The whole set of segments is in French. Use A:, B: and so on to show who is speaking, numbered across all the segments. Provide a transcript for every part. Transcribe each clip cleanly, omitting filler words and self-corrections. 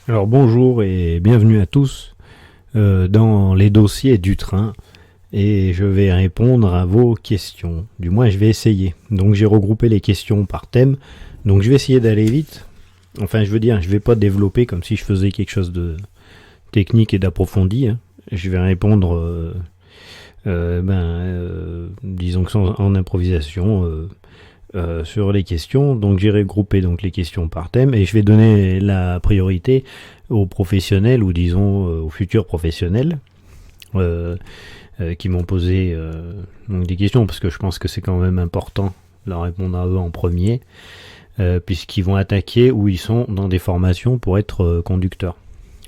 A: Alors bonjour et bienvenue à tous dans les dossiers du train et je vais répondre à vos questions. Du moins je vais essayer. Donc j'ai regroupé les questions par thème. Donc je vais essayer d'aller vite. Enfin je veux dire, je vais pas développer comme si je faisais quelque chose de technique et d'approfondi, hein. Je vais répondre disons que en improvisation sur les questions. Donc j'ai regroupé donc les questions par thème et je vais donner la priorité aux professionnels ou disons aux futurs professionnels qui m'ont posé donc des questions parce que je pense que c'est quand même important de leur répondre à eux en premier puisqu'ils vont attaquer ou ils sont dans des formations pour être conducteurs.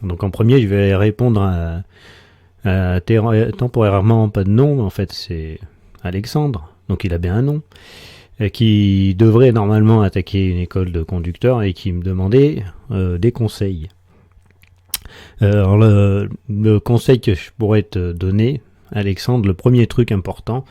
A: Donc en premier je vais répondre à temporairement pas de nom, mais en fait c'est Alexandre, donc il a bien un nom qui devrait normalement attaquer une école de conducteurs et qui me demandait des conseils. Alors le conseil que je pourrais te donner, Alexandre, le premier truc important,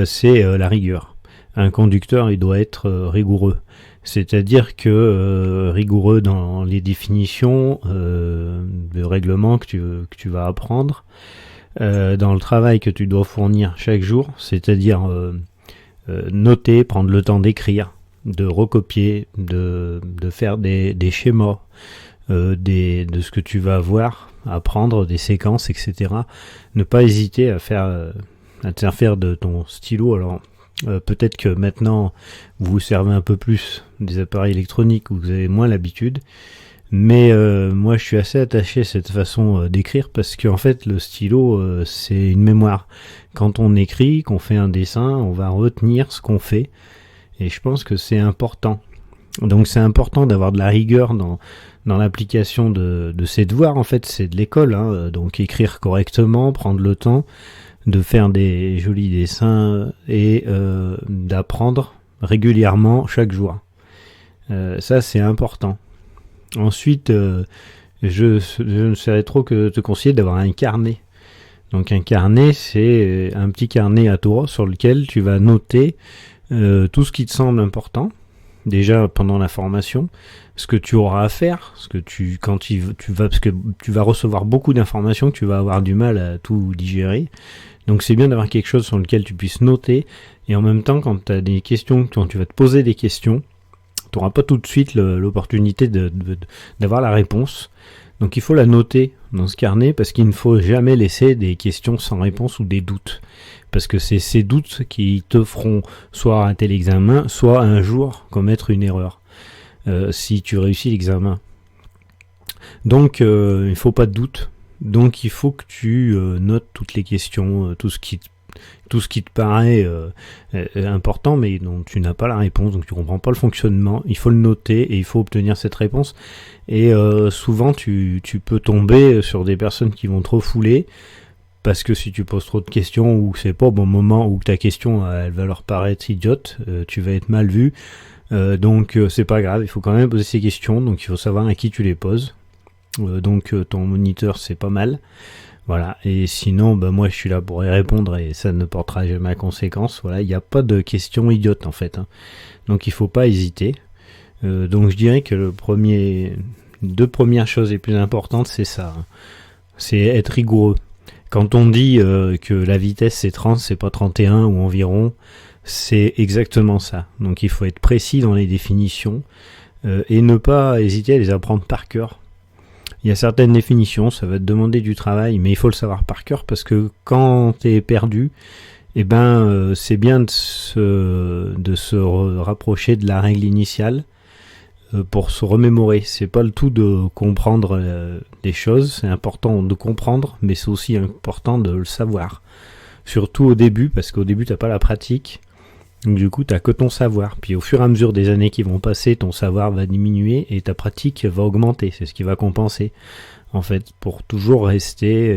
A: c'est la rigueur. Un conducteur, il doit être rigoureux. C'est-à-dire que rigoureux dans les définitions de règlements que tu vas apprendre, dans le travail que tu dois fournir chaque jour, c'est-à-dire noter, prendre le temps d'écrire, de recopier, de faire des schémas de ce que tu vas voir, apprendre des séquences, etc. Ne pas hésiter à te faire de ton stylo. Alors peut-être que maintenant vous vous servez un peu plus des appareils électroniques où vous avez moins l'habitude. Mais moi je suis assez attaché à cette façon d'écrire parce qu'en fait le stylo c'est une mémoire. Quand on écrit, qu'on fait un dessin, on va retenir ce qu'on fait et je pense que c'est important. Donc c'est important d'avoir de la rigueur dans l'application de ces devoirs. En fait c'est de l'école, hein. Donc écrire correctement, prendre le temps de faire des jolis dessins et d'apprendre régulièrement chaque jour. Ça c'est important. Ensuite, je ne saurais trop que te conseiller d'avoir un carnet. Donc un carnet, c'est un petit carnet à toi sur lequel tu vas noter tout ce qui te semble important. Déjà pendant la formation, ce que tu auras à faire, parce que tu vas recevoir beaucoup d'informations que tu vas avoir du mal à tout digérer. Donc c'est bien d'avoir quelque chose sur lequel tu puisses noter et en même temps quand tu as des questions, quand tu vas te poser des questions, tu n'auras pas tout de suite l'opportunité d'avoir la réponse. Donc il faut la noter dans ce carnet parce qu'il ne faut jamais laisser des questions sans réponse ou des doutes. Parce que c'est ces doutes qui te feront soit rater l'examen, soit un jour commettre une erreur si tu réussis l'examen. Donc il ne faut pas de doute. Donc il faut que tu notes toutes les questions, tout ce qui te paraît important mais dont tu n'as pas la réponse, donc tu comprends pas le fonctionnement, il faut le noter et il faut obtenir cette réponse. Et souvent tu peux tomber sur des personnes qui vont te refouler parce que si tu poses trop de questions ou c'est pas au bon moment ou que ta question elle va leur paraître idiote, tu vas être mal vu. Donc c'est pas grave, il faut quand même poser ces questions, donc il faut savoir à qui tu les poses. Donc ton moniteur c'est pas mal. Voilà, et sinon, moi je suis là pour y répondre et ça ne portera jamais à conséquence. Voilà, il n'y a pas de questions idiotes en fait, hein. Donc il faut pas hésiter. Donc je dirais que deux premières choses les plus importantes, c'est ça, hein. C'est être rigoureux. Quand on dit que la vitesse c'est 30, c'est pas 31 ou environ, c'est exactement ça. Donc il faut être précis dans les définitions et ne pas hésiter à les apprendre par cœur. Il y a certaines définitions, ça va te demander du travail, mais il faut le savoir par cœur parce que quand t'es perdu, c'est bien de se rapprocher de la règle initiale pour se remémorer. C'est pas le tout de comprendre les choses, c'est important de comprendre, mais c'est aussi important de le savoir. Surtout au début, parce qu'au début t'as pas la pratique. Donc du coup, t'as que ton savoir. Puis au fur et à mesure des années qui vont passer, ton savoir va diminuer et ta pratique va augmenter. C'est ce qui va compenser, en fait, pour toujours rester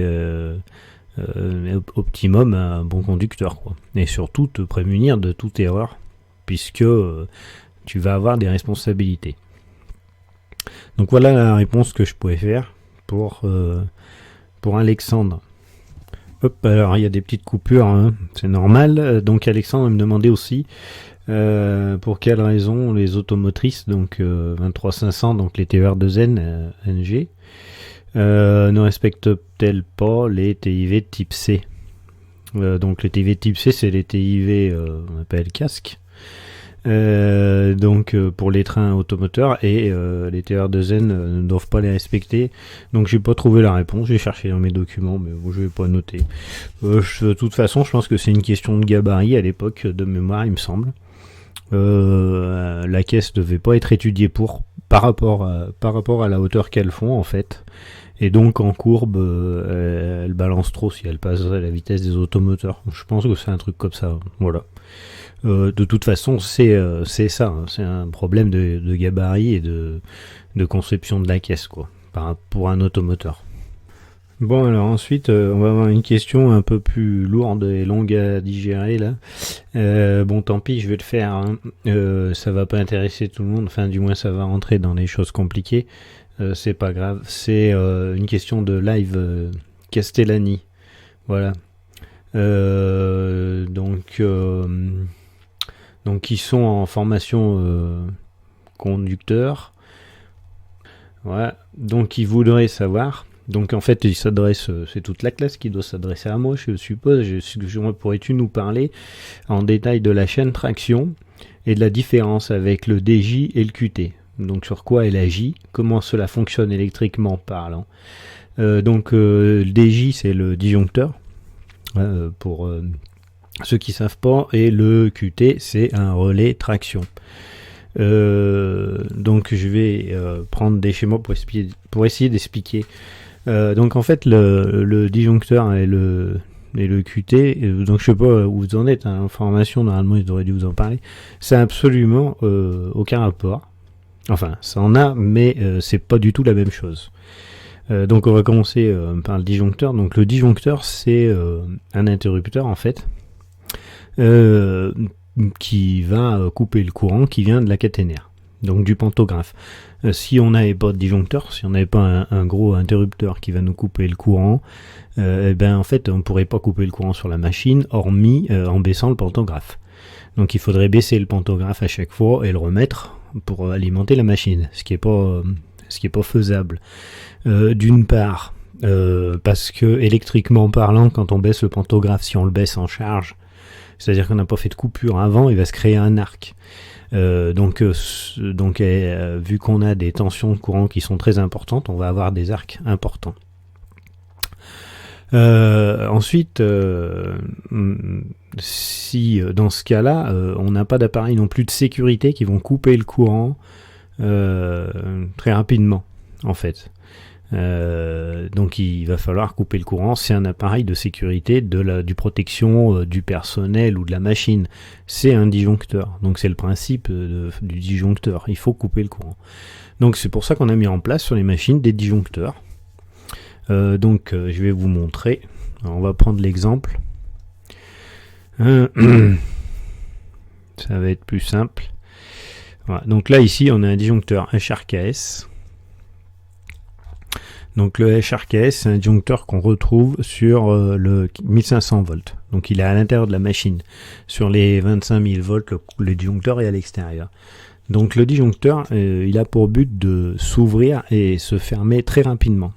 A: optimum un bon conducteur, quoi. Et surtout te prémunir de toute erreur, puisque tu vas avoir des responsabilités. Donc voilà la réponse que je pouvais faire pour Alexandre. Hop, alors il y a des petites coupures, hein, c'est normal. Donc Alexandre me demandait aussi pour quelles raisons les automotrices, donc 23500, donc les TER2N NG, ne respectent-elles pas les TIV type C. Donc les TIV type C, c'est les TIV, on appelle casque. Donc pour les trains automoteurs, et les TR2N ne doivent pas les respecter. Donc j'ai pas trouvé la réponse, j'ai cherché dans mes documents, mais bon, je vais pas noter. De toute façon, je pense que c'est une question de gabarit à l'époque, de mémoire, il me semble. La caisse devait pas être étudiée par rapport à la hauteur qu'elles font en fait. Et donc en courbe, elle balance trop si elle passe à la vitesse des automoteurs. Je pense que c'est un truc comme ça. Voilà. De toute façon, c'est ça, hein. C'est un problème de gabarit et de conception de la caisse, quoi, pour un automoteur. Bon, alors ensuite, on va avoir une question un peu plus lourde et longue à digérer, là. Bon, tant pis, je vais le faire, hein. Ça va pas intéresser tout le monde, enfin, du moins, ça va rentrer dans les choses compliquées. C'est pas grave. C'est une question de live Castellani. Voilà. Donc ils sont en formation conducteur. Voilà. Donc ils voudraient savoir. Donc en fait, ils s'adressent, c'est toute la classe qui doit s'adresser à moi, je suppose. Pourrais-tu nous parler en détail de la chaîne traction et de la différence avec le DJ et le QT? Donc sur quoi elle agit, comment cela fonctionne électriquement parlant. Le DJ, c'est le disjoncteur, pour ceux qui savent pas, et le QT, c'est un relais traction. Donc je vais prendre des schémas pour essayer d'expliquer. Donc en fait, le disjoncteur et le QT, donc je sais pas où vous en êtes, hein, en formation, normalement ils auraient dû vous en parler, c'est absolument aucun rapport. Enfin, ça en a, mais c'est pas du tout la même chose. Donc on va commencer par le disjoncteur. Donc le disjoncteur, c'est un interrupteur en fait, qui va couper le courant qui vient de la caténaire, donc du pantographe. Si on n'avait pas de disjoncteur, si on n'avait pas un gros interrupteur qui va nous couper le courant, en fait on pourrait pas couper le courant sur la machine, hormis en baissant le pantographe. Donc il faudrait baisser le pantographe à chaque fois et le remettre pour alimenter la machine, ce qui est pas faisable. D'une part, parce que électriquement parlant, quand on baisse le pantographe, si on le baisse en charge, c'est-à-dire qu'on n'a pas fait de coupure avant, il va se créer un arc. Vu qu'on a des tensions de courant qui sont très importantes, on va avoir des arcs importants. Ensuite, si dans ce cas-là, on n'a pas d'appareil non plus de sécurité qui vont couper le courant très rapidement, en fait. Donc il va falloir couper le courant. C'est un appareil de sécurité du protection du personnel ou de la machine. C'est un disjoncteur. Donc c'est le principe du disjoncteur. Il faut couper le courant. Donc c'est pour ça qu'on a mis en place sur les machines des disjoncteurs. Je vais vous montrer. Alors, on va prendre l'exemple. Ça va être plus simple. Voilà. Donc là ici on a un disjoncteur HRKS. Donc le HRKS, c'est un disjoncteur qu'on retrouve sur le 1500 volts. Donc il est à l'intérieur de la machine. Sur les 25 000 volts, le disjoncteur est à l'extérieur. Donc le disjoncteur, il a pour but de s'ouvrir et se fermer très rapidement.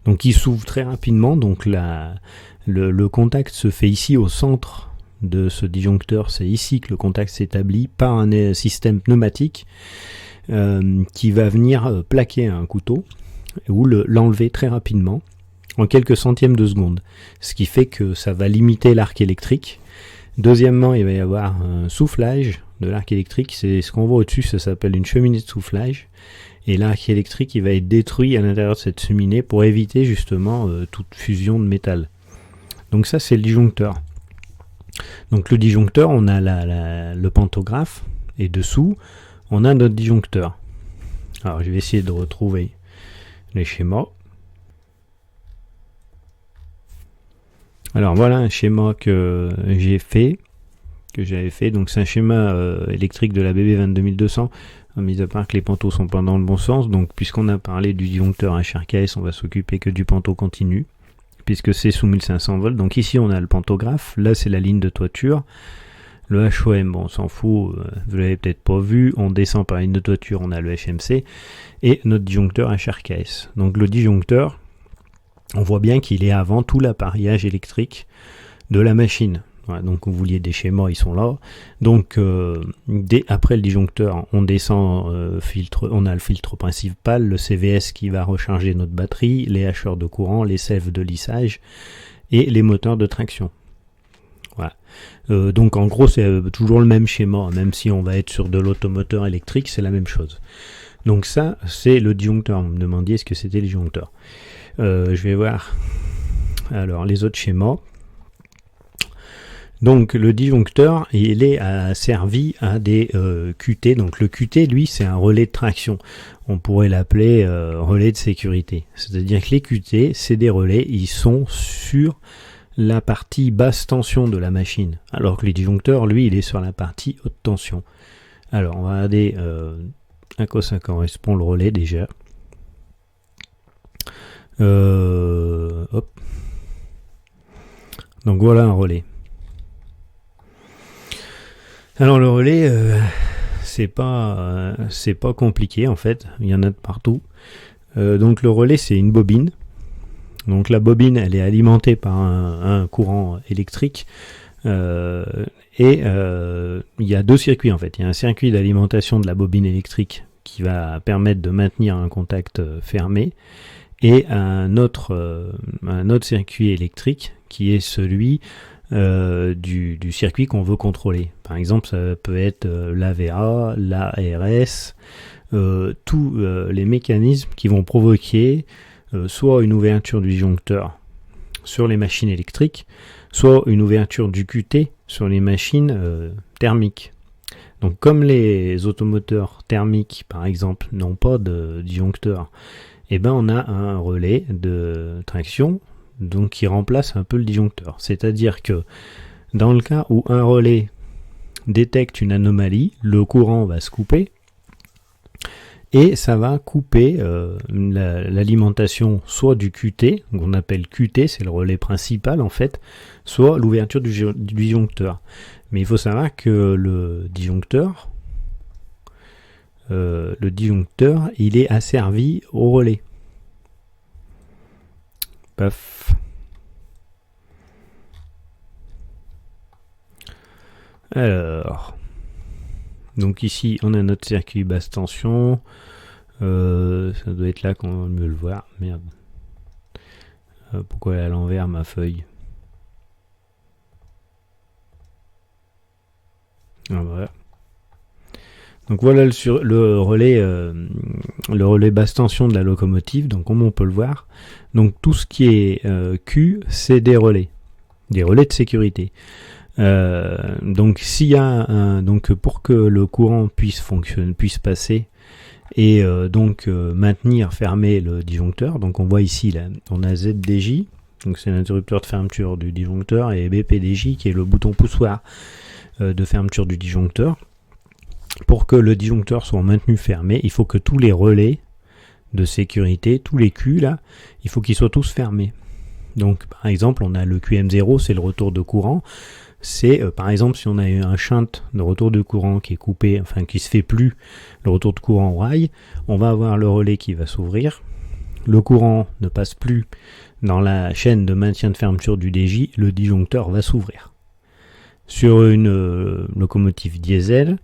A: Donc il s'ouvre très rapidement, donc le contact se fait ici au centre de ce disjoncteur. C'est ici que le contact s'établit par un système pneumatique qui va venir plaquer un couteau ou l'enlever très rapidement en quelques centièmes de seconde, ce qui fait que ça va limiter l'arc électrique. Deuxièmement, il va y avoir un soufflage de l'arc électrique, c'est ce qu'on voit au-dessus, ça s'appelle une cheminée de soufflage, et l'arc électrique il va être détruit à l'intérieur de cette cheminée pour éviter justement toute fusion de métal. Donc ça c'est le disjoncteur. Donc le disjoncteur, on a le pantographe, et dessous on a notre disjoncteur. Alors je vais essayer de retrouver les schémas. Alors voilà un schéma que j'avais fait. Donc c'est un schéma électrique de la BB 22200, mis à part que les pantos sont pas dans le bon sens. Donc puisqu'on a parlé du disjoncteur HRKS, on va s'occuper que du panto continu. puisque c'est sous 1500 volts. Donc ici on a le pantographe, là c'est la ligne de toiture. Le HOM, bon, on s'en fout, vous l'avez peut-être pas vu, on descend par la ligne de toiture, on a le HMC, et notre disjoncteur HRKS. Donc le disjoncteur, on voit bien qu'il est avant tout l'appareillage électrique de la machine. Voilà, donc vous vouliez des schémas, ils sont là. Donc après le disjoncteur, on descend on a le filtre principal, le CVS qui va recharger notre batterie, les hacheurs de courant, les sèves de lissage et les moteurs de traction. Voilà. Donc en gros c'est toujours le même schéma, même si on va être sur de l'automoteur électrique, c'est la même chose. Donc ça c'est le disjoncteur. Vous me demandiez ce que c'était le disjoncteur. Je vais voir alors les autres schémas. Donc le disjoncteur, il est servi à des QT. Donc le QT, lui, c'est un relais de traction. On pourrait l'appeler relais de sécurité. C'est-à-dire que les QT, c'est des relais, ils sont sur la partie basse tension de la machine. Alors que le disjoncteur, lui, il est sur la partie haute tension. Alors on va regarder à quoi ça correspond le relais déjà. Hop. Donc voilà un relais. Alors le relais, c'est pas compliqué en fait, il y en a de partout. Donc le relais c'est une bobine. Donc la bobine elle est alimentée par un courant électrique et il y a deux circuits en fait. Il y a un circuit d'alimentation de la bobine électrique qui va permettre de maintenir un contact fermé et un autre circuit électrique qui est celui du circuit qu'on veut contrôler. Par exemple, ça peut être l'AVA, l'ARS, tous les mécanismes qui vont provoquer soit une ouverture du disjoncteur sur les machines électriques, soit une ouverture du QT sur les machines thermiques. Donc comme les automoteurs thermiques, par exemple, n'ont pas de disjoncteur, eh ben on a un relais de traction donc qui remplace un peu le disjoncteur. C'est-à-dire que dans le cas où un relais détecte une anomalie, le courant va se couper et ça va couper l'alimentation soit du QT, qu'on appelle QT, c'est le relais principal en fait, soit l'ouverture du disjoncteur. Mais il faut savoir que le disjoncteur, il est asservi au relais. Paf. Alors, donc ici on a notre circuit basse tension. Ça doit être là qu'on va mieux le voir. Merde. Pourquoi elle est à l'envers ma feuille? Ah, voilà. Donc voilà le relais basse tension de la locomotive, donc comme on peut le voir. Donc tout ce qui est Q, c'est des relais de sécurité. Donc s'il y a donc pour que le courant puisse passer et maintenir fermé le disjoncteur, donc on voit ici là, on a ZDJ, donc c'est l'interrupteur de fermeture du disjoncteur, et BPDJ qui est le bouton poussoir de fermeture du disjoncteur. Pour que le disjoncteur soit maintenu fermé, il faut que tous les relais de sécurité, tous les Q là, il faut qu'ils soient tous fermés. Donc par exemple, on a le QM0, c'est le retour de courant. C'est par exemple si on a un shunt de retour de courant qui est coupé, enfin qui se fait plus le retour de courant au rail, on va avoir le relais qui va s'ouvrir. Le courant ne passe plus dans la chaîne de maintien de fermeture du DJ, le disjoncteur va s'ouvrir. Sur une locomotive diesel,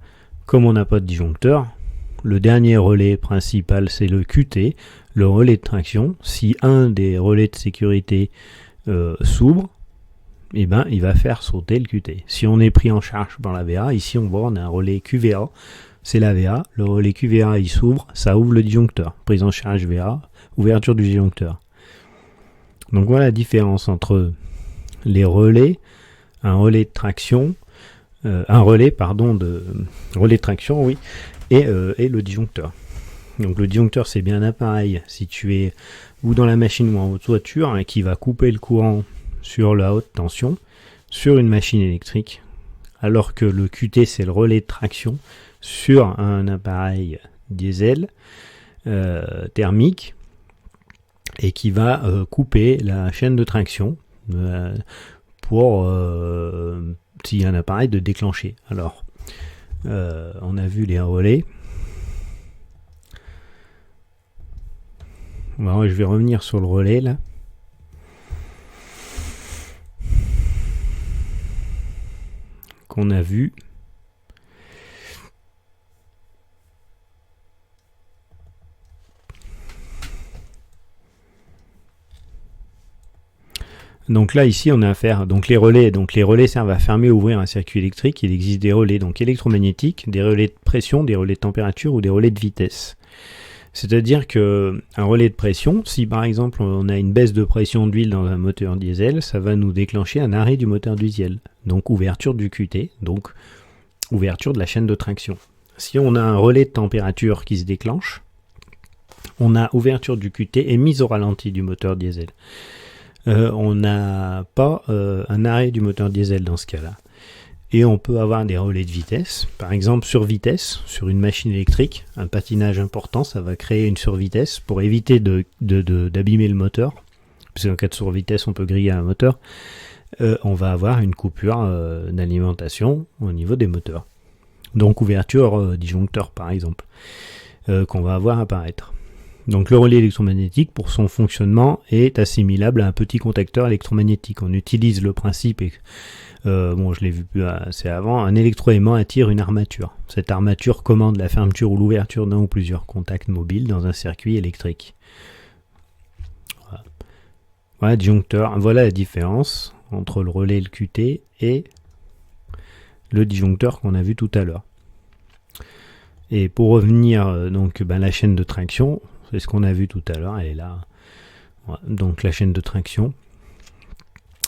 A: comme on n'a pas de disjoncteur, le dernier relais principal c'est le QT, le relais de traction. Si un des relais de sécurité s'ouvre, eh ben, il va faire sauter le QT. Si on est pris en charge par la VA, ici on voit on a un relais QVA, c'est la VA, le relais QVA il s'ouvre, ça ouvre le disjoncteur. Prise en charge VA, ouverture du disjoncteur. Donc voilà la différence entre les relais, un relais de traction, relais de traction, oui, et le disjoncteur. Donc le disjoncteur c'est bien un appareil situé ou dans la machine ou en haute toiture hein, qui va couper le courant sur la haute tension sur une machine électrique, alors que le QT c'est le relais de traction sur un appareil diesel thermique, et qui va couper la chaîne de traction pour s'il y a un appareil de déclencher. Alors, on a vu les relais. Alors, je vais revenir sur le relais là. Qu'on a vu. Donc là, ici, on a affaire, donc les relais servent à fermer ou ouvrir un circuit électrique. Il existe des relais donc électromagnétiques, des relais de pression, des relais de température ou des relais de vitesse. C'est-à-dire que un relais de pression, si par exemple on a une baisse de pression d'huile dans un moteur diesel, ça va nous déclencher un arrêt du moteur diesel, donc ouverture du QT, donc ouverture de la chaîne de traction. Si on a un relais de température qui se déclenche, on a ouverture du QT et mise au ralenti du moteur diesel. On n'a pas un arrêt du moteur diesel dans ce cas-là. Et on peut avoir des relais de vitesse, par exemple sur vitesse, sur une machine électrique, un patinage important, ça va créer une survitesse pour éviter d'abîmer le moteur, parce qu'en cas de survitesse on peut griller un moteur. On va avoir une coupure d'alimentation au niveau des moteurs. Donc ouverture disjoncteur par exemple, qu'on va avoir apparaître. Donc le relais électromagnétique, pour son fonctionnement, est assimilable à un petit contacteur électromagnétique. On utilise le principe, je l'ai vu assez avant, un électroaimant attire une armature. Cette armature commande la fermeture ou l'ouverture d'un ou plusieurs contacts mobiles dans un circuit électrique. Voilà, disjoncteur. Voilà la différence entre le relais et le QT et le disjoncteur qu'on a vu tout à l'heure. Et pour revenir, la chaîne de traction, c'est ce qu'on a vu tout à l'heure, elle est là. Voilà, donc la chaîne de traction.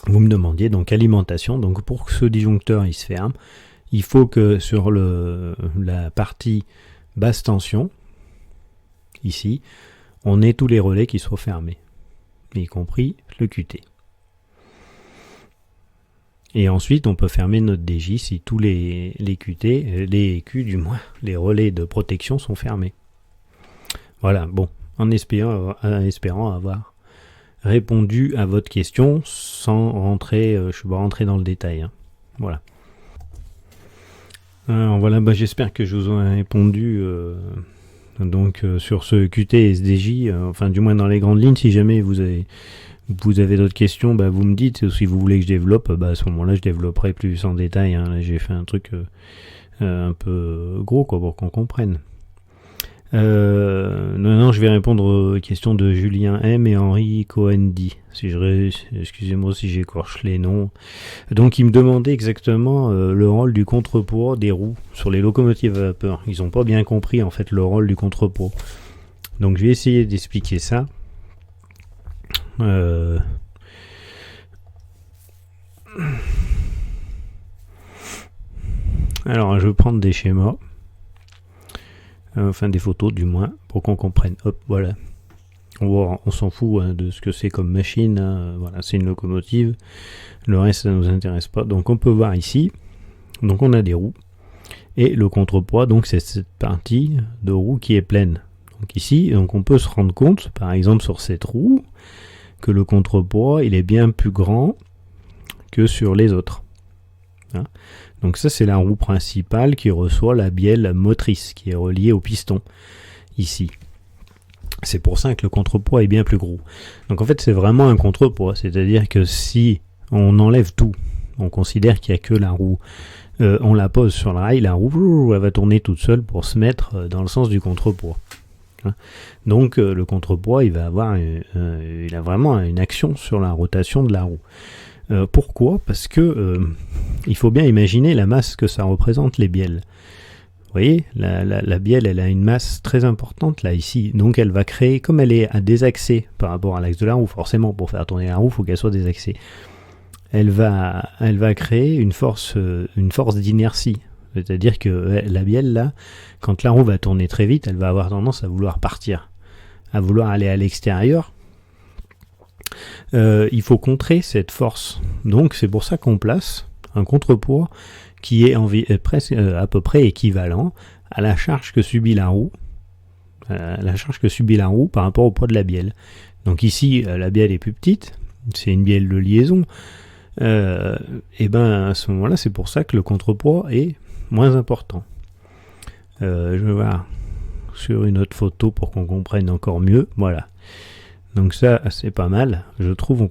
A: Vous me demandiez, donc alimentation. Donc pour que ce disjoncteur il se ferme, il faut que sur la partie basse tension, ici, on ait tous les relais qui soient fermés, y compris le QT. Et ensuite, on peut fermer notre DJ si tous les QT, les Q du moins, les relais de protection sont fermés. Voilà, bon, en espérant avoir répondu à votre question sans rentrer, je suis pas rentré dans le détail. Hein. Voilà. Alors voilà, j'espère que je vous ai répondu sur ce QT et SDJ, du moins dans les grandes lignes. Si jamais vous avez d'autres questions, vous me dites. Si vous voulez que je développe, à ce moment-là, je développerai plus en détail. Hein. Là, j'ai fait un truc un peu gros pour qu'on comprenne. Non, je vais répondre aux questions de Julien M et Henri Cohen-D. Excusez-moi si j'écorche les noms. Donc, ils me demandaient exactement le rôle du contrepoids des roues sur les locomotives à vapeur. Ils n'ont pas bien compris en fait le rôle du contrepoids. Donc, je vais essayer d'expliquer ça. Alors, je vais prendre des schémas. Des photos du moins, pour qu'on comprenne. Hop, voilà. On s'en fout de ce que c'est comme machine. Hein. Voilà, c'est une locomotive. Le reste, ça ne nous intéresse pas. Donc on peut voir ici. Donc on a des roues. Et le contrepoids, donc c'est cette partie de roue qui est pleine. Donc ici, on peut se rendre compte, par exemple sur cette roue, que le contrepoids, il est bien plus grand que sur les autres. Hein. Donc ça, c'est la roue principale qui reçoit la bielle motrice qui est reliée au piston, ici. C'est pour ça que le contrepoids est bien plus gros. Donc en fait, c'est vraiment un contrepoids, c'est-à-dire que si on enlève tout, on considère qu'il n'y a que la roue, on la pose sur le rail, la roue, elle va tourner toute seule pour se mettre dans le sens du contrepoids. Hein. Donc le contrepoids, il a vraiment une action sur la rotation de la roue. Pourquoi ? Parce que il faut bien imaginer la masse que ça représente, les bielles. Vous voyez, la bielle, elle a une masse très importante là, ici. Donc elle va créer, comme elle est à désaxé par rapport à l'axe de la roue, forcément, pour faire tourner la roue, il faut qu'elle soit désaxée. Elle va créer une force d'inertie. C'est-à-dire que la bielle, là, quand la roue va tourner très vite, elle va avoir tendance à vouloir partir, à vouloir aller à l'extérieur. Il faut contrer cette force. Donc c'est pour ça qu'on place un contrepoids qui est presque à peu près équivalent à la charge que subit la roue, par rapport au poids de la bielle. Donc ici, la bielle est plus petite, c'est une bielle de liaison. Et ben à ce moment-là, c'est pour ça que le contrepoids est moins important. Je vais voir sur une autre photo pour qu'on comprenne encore mieux. Voilà. Donc ça, c'est pas mal. Je trouve,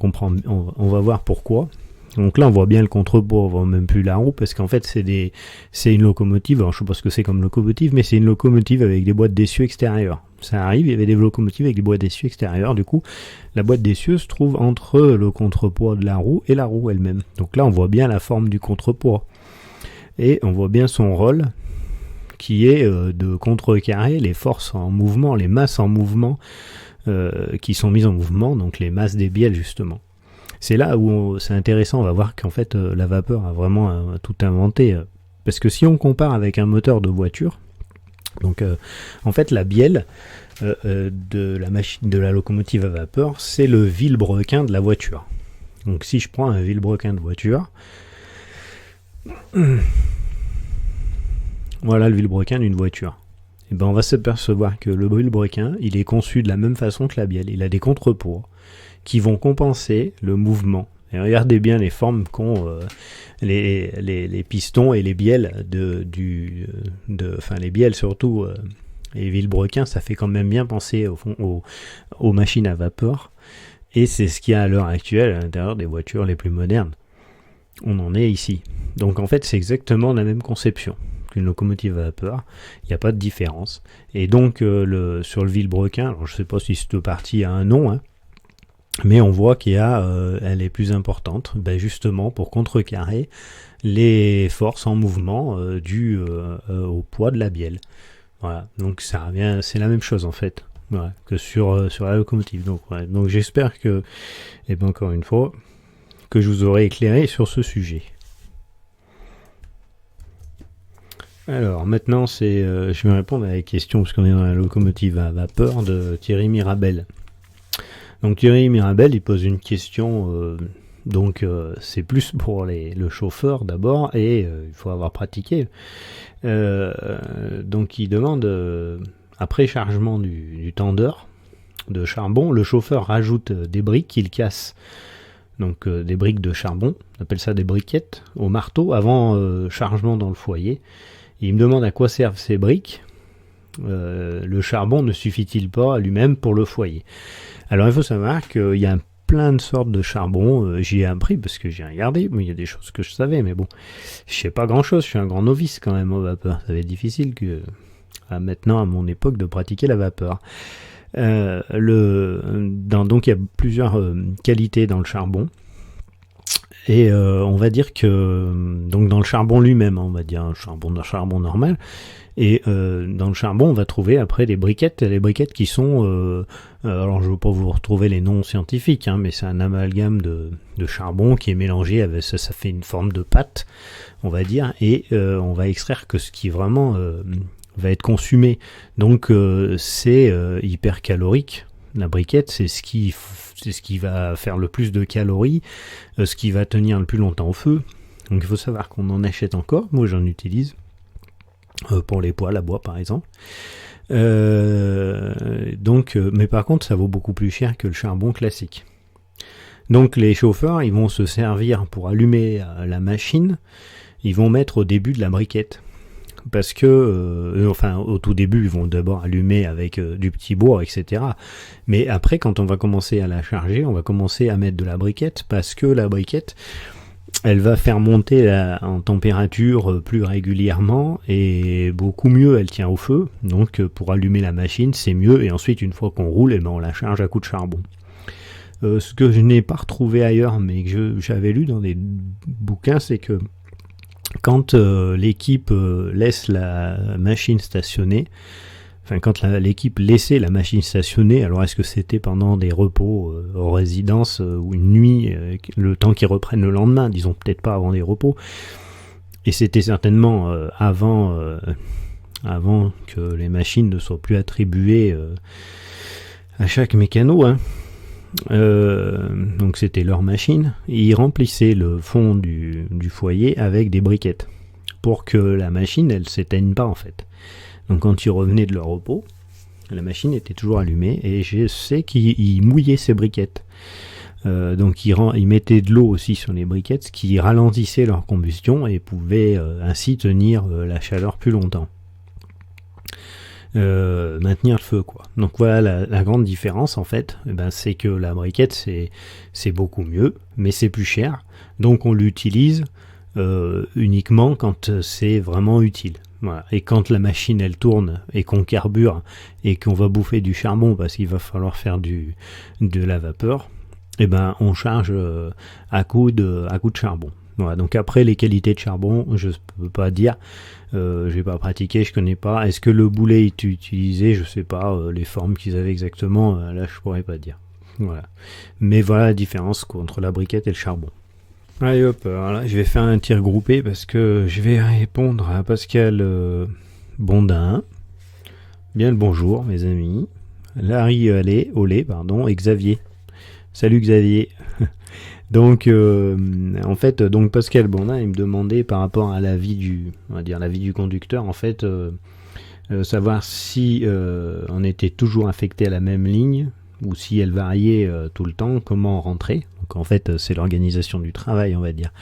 A: on va voir pourquoi. Donc là, on voit bien le contrepoids, on voit même plus la roue, parce qu'en fait, c'est une locomotive. Alors, je sais pas ce que c'est comme locomotive, mais c'est une locomotive avec des boîtes d'essieu extérieures. Ça arrive, il y avait des locomotives avec des boîtes d'essieu extérieures. Du coup, la boîte d'essieu se trouve entre le contrepoids de la roue et la roue elle-même. Donc là, on voit bien la forme du contrepoids. Et on voit bien son rôle, qui est de contrecarrer les forces en mouvement, les masses en mouvement, qui sont mises en mouvement, donc les masses des bielles, justement. C'est là où c'est intéressant, on va voir qu'en fait la vapeur a vraiment tout inventé. Parce que si on compare avec un moteur de voiture, donc en fait la bielle de la locomotive à vapeur, c'est le vilebrequin de la voiture. Donc si je prends un vilebrequin de voiture, voilà le vilebrequin d'une voiture. Et ben on va s'apercevoir que le vilebrequin, il est conçu de la même façon que la bielle. Il a des contrepoids qui vont compenser le mouvement. Et regardez bien les formes qu'ont les pistons et les bielles enfin les bielles surtout, et vilebrequin, ça fait quand même bien penser au fond aux machines à vapeur. Et c'est ce qu'il y a à l'heure actuelle à l'intérieur des voitures les plus modernes. On en est ici. Donc en fait, c'est exactement la même conception qu'une locomotive à vapeur. Il n'y a pas de différence. Et donc sur le vilebrequin, alors je ne sais pas si cette partie a un nom, hein, mais on voit elle est plus importante, justement pour contrecarrer les forces en mouvement dues au poids de la bielle. Voilà, donc ça revient, c'est la même chose en fait, voilà, que sur la locomotive. Donc j'espère que, encore une fois, que je vous aurai éclairé sur ce sujet. Alors maintenant, je vais répondre à la question, parce qu'on est dans la locomotive à vapeur de Thierry Mirabel. Donc Thierry Mirabel, il pose une question, c'est plus pour le chauffeur d'abord, et il faut avoir pratiqué. Donc il demande, après chargement du tendeur de charbon, le chauffeur rajoute des briques qu'il casse. Donc des briques de charbon, on appelle ça des briquettes, au marteau, avant chargement dans le foyer. Et il me demande à quoi servent ces briques. Le charbon ne suffit-il pas à lui-même pour le foyer? Alors il faut savoir qu'il y a plein de sortes de charbon, j'y ai appris parce que j'ai regardé, mais il y a des choses que je savais, mais bon, je sais pas grand chose, je suis un grand novice quand même en vapeur, ça va être difficile maintenant à mon époque de pratiquer la vapeur. Donc il y a plusieurs qualités dans le charbon, et on va dire que donc dans le charbon lui-même, on va dire un charbon normal, et dans le charbon on va trouver après les briquettes qui sont alors je ne veux pas vous retrouver les noms scientifiques, hein, mais c'est un amalgame de charbon qui est mélangé avec ça fait une forme de pâte, on va dire, et on va extraire que ce qui vraiment va être consumé. Donc c'est hyper calorique. La briquette, c'est ce qui va faire le plus de calories, ce qui va tenir le plus longtemps au feu. Donc il faut savoir qu'on en achète encore. Moi j'en utilise pour les poêles à bois par exemple. Mais par contre ça vaut beaucoup plus cher que le charbon classique. Donc les chauffeurs, ils vont se servir pour allumer la machine, ils vont mettre au début de la briquette. Parce que, au tout début, ils vont d'abord allumer avec du petit bois, etc. Mais après, quand on va commencer à la charger, on va commencer à mettre de la briquette, parce que la briquette, elle va faire monter en température plus régulièrement, et beaucoup mieux, elle tient au feu. Donc, pour allumer la machine, c'est mieux, et ensuite, une fois qu'on roule, on la charge à coups de charbon. Ce que je n'ai pas retrouvé ailleurs, mais que j'avais lu dans des bouquins, c'est que quand l'équipe laisse la machine stationner, quand l'équipe laissait la machine stationner, alors est-ce que c'était pendant des repos en résidence ou une nuit, le temps qu'ils reprennent le lendemain, disons peut-être pas avant des repos, et c'était certainement avant que les machines ne soient plus attribuées à chaque mécano, hein. Donc c'était leur machine, et ils remplissaient le fond du foyer avec des briquettes pour que la machine elle s'éteigne pas en fait. Donc quand ils revenaient de leur repos, La machine était toujours allumée et je sais qu'il mouillait ses briquettes. Donc il mettait de l'eau aussi sur les briquettes, ce qui ralentissait leur combustion et pouvait ainsi tenir la chaleur plus longtemps. Maintenir le feu, quoi. Donc voilà la grande différence en fait, c'est que la briquette c'est beaucoup mieux, mais c'est plus cher. Donc on l'utilise uniquement quand c'est vraiment utile. Voilà. Et quand la machine elle tourne et qu'on carbure et qu'on va bouffer du charbon parce qu'il va falloir faire de la vapeur, on charge à coup de charbon. Voilà. Donc après les qualités de charbon, je peux pas dire, j'ai pas pratiqué, je connais pas. Est-ce que le boulet est utilisé, je sais pas, les formes qu'ils avaient exactement, là je pourrais pas dire. Voilà. Mais voilà la différence entre la briquette et le charbon. Allez hop, alors là je vais faire un tir groupé parce que je vais répondre à Pascal Bondin. Bien le bonjour mes amis. Larry Olé, pardon, et Xavier. Salut Xavier. Donc en fait, donc Pascal Bondin, il me demandait par rapport à la vie du conducteur, en fait, savoir si on était toujours affecté à la même ligne ou si elle variait tout le temps, comment rentrer. Donc en fait, c'est l'organisation du travail, on va dire.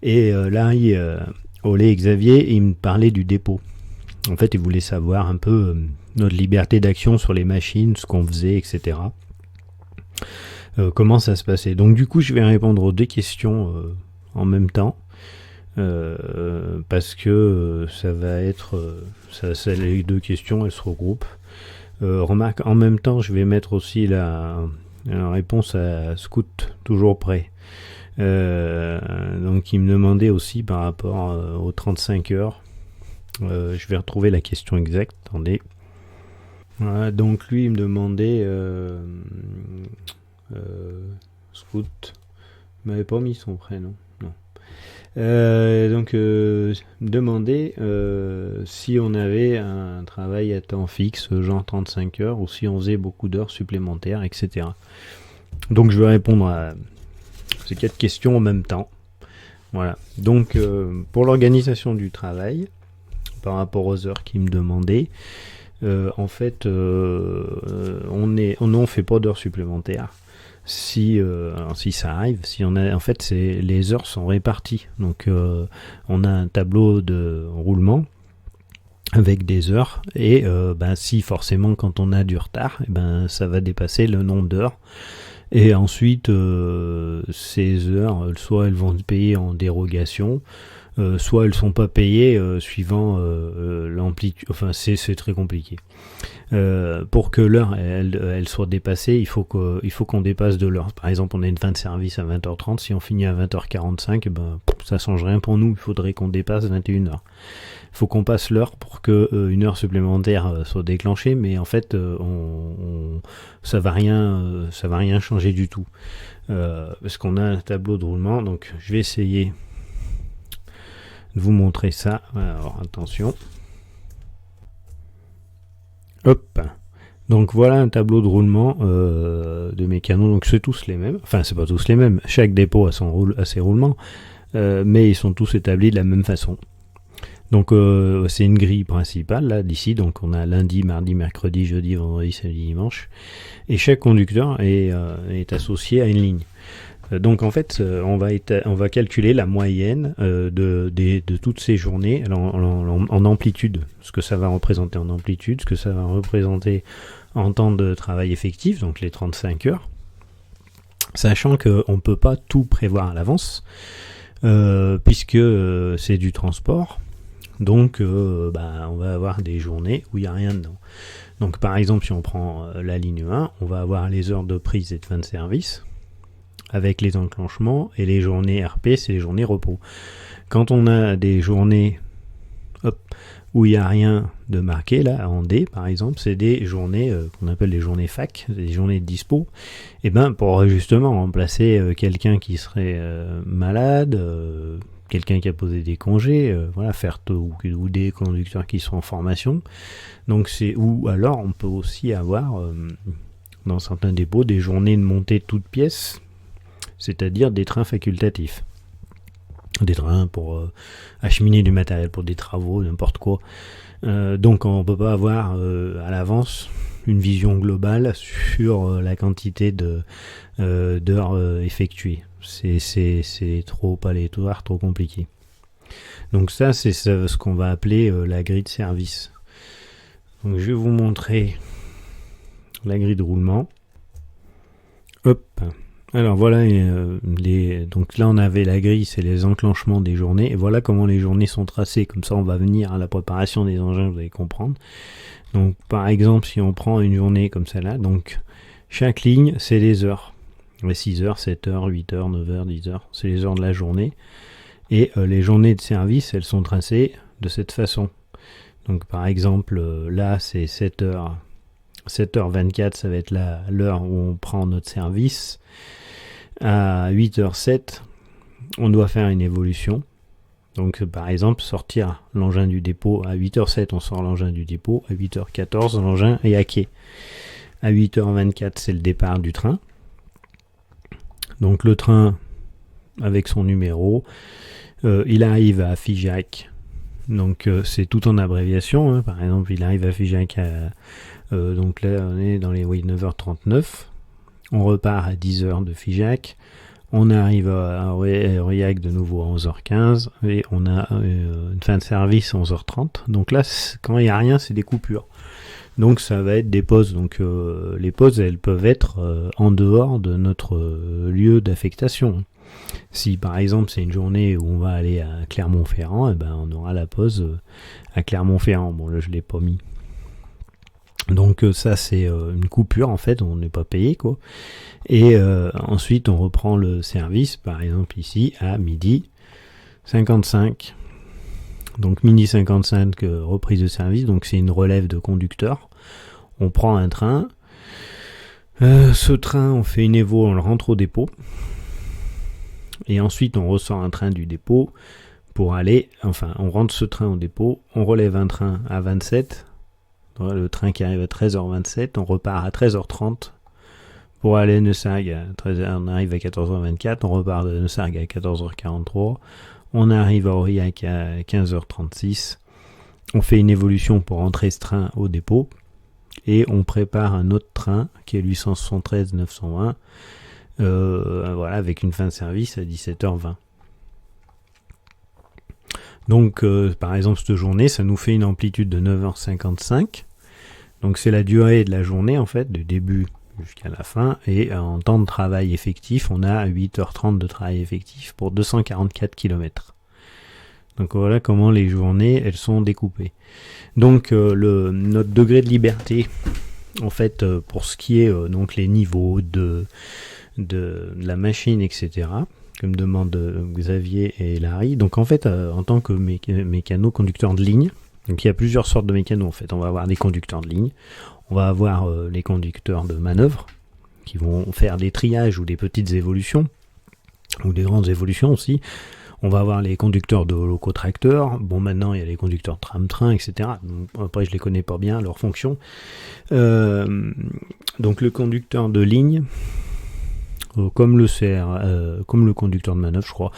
A: Et Larry Olé et Xavier, il me parlait du dépôt. En fait, il voulait savoir un peu notre liberté d'action sur les machines, ce qu'on faisait, etc. Comment ça se passait. Donc du coup, je vais répondre aux deux questions en même temps. Parce que ça va être... les deux questions, elles se regroupent. Remarque, en même temps, je vais mettre aussi la réponse à Scout, toujours prêt. Donc il me demandait aussi par rapport aux 35 heures. Je vais retrouver la question exacte. Attendez. Voilà, donc lui, il me demandait... Scout. Il m'avait pas mis son prénom. Non. Donc demander si on avait un travail à temps fixe, genre 35 heures, ou si on faisait beaucoup d'heures supplémentaires, etc. Donc je vais répondre à ces 4 questions en même temps. Voilà. Donc pour l'organisation du travail, par rapport aux heures qu'il me demandait, en fait on fait pas d'heures supplémentaires. Si ça arrive, si on a, en fait, les heures sont réparties. Donc, on a un tableau de roulement avec des heures et si forcément quand on a du retard, ça va dépasser le nombre d'heures. Et ensuite, ces heures, soit elles vont être payées en dérogation, soit elles sont pas payées suivant l'amplitude. Enfin, c'est très compliqué. Pour que l'heure elle soit dépassée, il faut qu'on dépasse de l'heure. Par exemple, on a une fin de service à 20h30, si on finit à 20h45, ça change rien pour nous, il faudrait qu'on dépasse 21h. Il faut qu'on passe l'heure pour que une heure supplémentaire soit déclenchée, mais en fait ça va rien changer du tout. Parce qu'on a un tableau de roulement, donc je vais essayer de vous montrer ça. Alors attention. Hop. Donc voilà un tableau de roulement de mécanos. Donc c'est tous les mêmes. Enfin, c'est pas tous les mêmes. Chaque dépôt a ses roulements, mais ils sont tous établis de la même façon. Donc c'est une grille principale là d'ici. Donc on a lundi, mardi, mercredi, jeudi, vendredi, samedi, dimanche. Et chaque conducteur est associé à une ligne. Donc en fait, on va calculer la moyenne de toutes ces journées en amplitude, ce que ça va représenter en amplitude, ce que ça va représenter en temps de travail effectif, donc les 35 heures, sachant qu'on ne peut pas tout prévoir à l'avance, puisque c'est du transport, donc on va avoir des journées où il n'y a rien dedans. Donc par exemple, si on prend la ligne 1, on va avoir les heures de prise et de fin de service, avec les enclenchements, et les journées RP, c'est les journées repos. Quand on a des journées où il n'y a rien de marqué, là, en D par exemple, c'est des journées qu'on appelle les journées fac, des journées de dispo, et pour justement remplacer quelqu'un qui serait malade, quelqu'un qui a posé des congés, faire ou des conducteurs qui sont en formation. Donc ou alors on peut aussi avoir dans certains dépôts des journées de montée toutes pièces, c'est-à-dire des trains facultatifs. Des trains pour acheminer du matériel, pour des travaux, n'importe quoi. Donc on ne peut pas avoir à l'avance une vision globale sur la quantité d'heures effectuées. C'est trop aléatoire, trop compliqué. Donc ça, c'est ce qu'on va appeler la grille de service. Donc je vais vous montrer la grille de roulement. Hop. Alors voilà, donc là on avait la grille, c'est les enclenchements des journées, et voilà comment les journées sont tracées, comme ça on va venir à la préparation des engins, vous allez comprendre. Donc par exemple, si on prend une journée comme celle-là, donc chaque ligne c'est les heures, 6 heures, 7 heures, 8 heures, 9 heures, 10 heures, c'est les heures de la journée, et les journées de service, elles sont tracées de cette façon. Donc par exemple, là c'est 7 heures, 7h24, ça va être l'heure où on prend notre service. À 8h07, on doit faire une évolution. Donc par exemple, sortir l'engin du dépôt. À 8h07, on sort l'engin du dépôt. À 8h14, l'engin est à quai. À 8h24, c'est le départ du train. Donc le train, avec son numéro, il arrive à Figeac. Donc c'est tout en abréviation. Hein. Par exemple, il arrive à Figeac donc là, on est dans les 9h39. On repart à 10h de Figeac. On arrive à Aurillac de nouveau à 11h15. Et on a une fin de service à 11h30. Donc là, quand il n'y a rien, c'est des coupures. Donc ça va être des pauses. Donc les pauses, elles peuvent être en dehors de notre lieu d'affectation. Si par exemple c'est une journée où on va aller à Clermont-Ferrand, eh ben, on aura la pause à Clermont-Ferrand. Bon là je ne l'ai pas mis. Donc ça c'est une coupure en fait, on n'est pas payé quoi. Et ensuite on reprend le service, par exemple ici à midi 55. Donc midi 55 reprise de service, donc c'est une relève de conducteur. On prend un train. Ce train on fait une évo, on le rentre au dépôt. Et ensuite on ressort un train du dépôt pour aller, enfin on rentre ce train au dépôt, on relève un train à 27. Le train qui arrive à 13h27, on repart à 13h30 pour aller à Neussargues. On arrive à 14h24, on repart de Neussargues à 14h43, on arrive à Aurillac à 15h36, on fait une évolution pour rentrer ce train au dépôt et on prépare un autre train qui est 873-920 voilà, avec une fin de service à 17h20. Donc par exemple cette journée ça nous fait une amplitude de 9h55, donc c'est la durée de la journée en fait, du début jusqu'à la fin, et en temps de travail effectif on a 8h30 de travail effectif pour 244 km. Donc voilà comment les journées elles sont découpées. Donc notre degré de liberté en fait pour ce qui est donc les niveaux de la machine etc., comme demande Xavier et Larry. Donc en fait, en tant que mécano conducteur de ligne, donc il y a plusieurs sortes de mécanos en fait. On va avoir des conducteurs de ligne, on va avoir les conducteurs de manœuvre qui vont faire des triages ou des petites évolutions, ou des grandes évolutions aussi. On va avoir les conducteurs de locotracteurs. Bon, maintenant il y a les conducteurs de tram-train, etc. Donc, après je les connais pas bien, leurs fonctions. Donc le conducteur de ligne, comme le conducteur de manœuvre, je crois,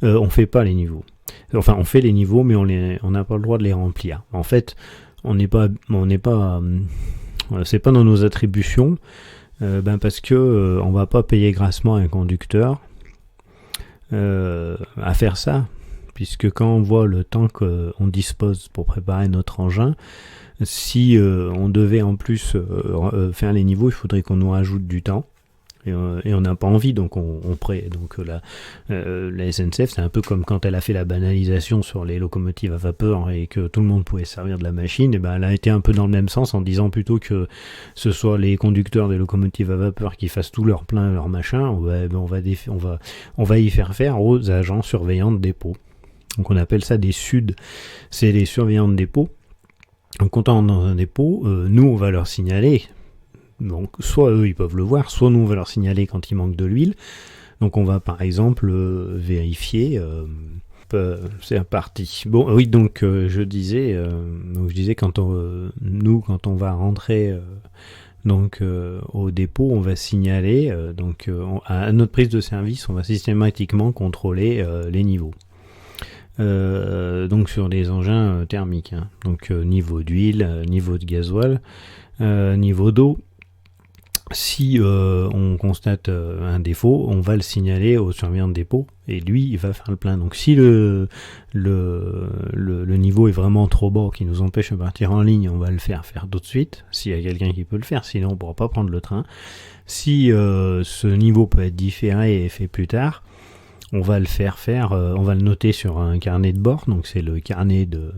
A: on fait pas les niveaux. Enfin, on fait les niveaux, mais on n'a pas le droit de les remplir. En fait, c'est pas dans nos attributions, parce que on va pas payer grassement un conducteur à faire ça, puisque quand on voit le temps qu'on dispose pour préparer notre engin, si on devait en plus faire les niveaux, il faudrait qu'on nous rajoute du temps. Et on n'a pas envie, donc donc la SNCF, c'est un peu comme quand elle a fait la banalisation sur les locomotives à vapeur et que tout le monde pouvait servir de la machine. Et ben elle a été un peu dans le même sens en disant plutôt que ce soit les conducteurs des locomotives à vapeur qui fassent tout leur plein, leur machin, on va y faire aux agents surveillants de dépôt. Donc on appelle ça des SUD, c'est les surveillants de dépôt. Donc quand on est dans un dépôt, nous on va leur signaler. Donc soit eux ils peuvent le voir, soit nous on va leur signaler quand il manque de l'huile. Donc on va par exemple vérifier. C'est reparti. Bon oui, donc je disais quand on va rentrer au dépôt, on va signaler à notre prise de service, on va systématiquement contrôler les niveaux. Donc sur des engins thermiques, hein. Donc niveau d'huile, niveau de gasoil. niveau d'eau. Si on constate un défaut, on va le signaler au surveillant de dépôt et lui il va faire le plein. Donc si le niveau est vraiment trop bas qui nous empêche de partir en ligne, on va le faire tout de suite s'il y a quelqu'un qui peut le faire, sinon on ne pourra pas prendre le train. Si ce niveau peut être différé et fait plus tard, on va le on va le noter sur un carnet de bord, donc c'est le carnet de